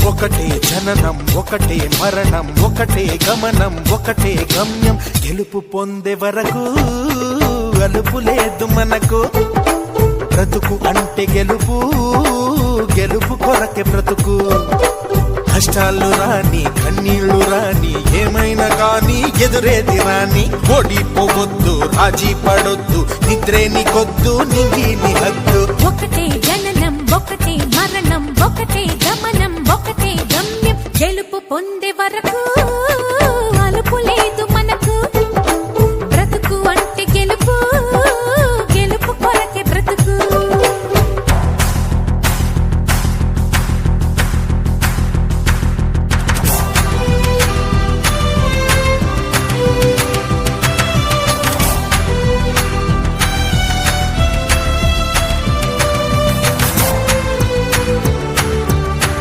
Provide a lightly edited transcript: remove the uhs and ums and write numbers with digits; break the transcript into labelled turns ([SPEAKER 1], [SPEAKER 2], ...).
[SPEAKER 1] ఒకటే జననం ఒకటే మరణం ఒకటే గమనం ఒకటే గమ్యం గెలుపు పొందే వరకు అలుపు లేదు మనకు బ్రతుకు అంటే గెలుపు గెలుపు కొరకే బ్రతుకు కష్టాలు రాని కన్నీళ్లు రాని ఏమైనా కానీ ఎదురేది రాని ఓడిపోవద్దు రాజీ పడొద్దు నిద్రేని కొద్దు నింగిని హద్దు
[SPEAKER 2] ఒకటే జననం ఒకటే మరణం ఒకటే గమనం ఒకటే గమ్యం గెలుపు పొందే వరకు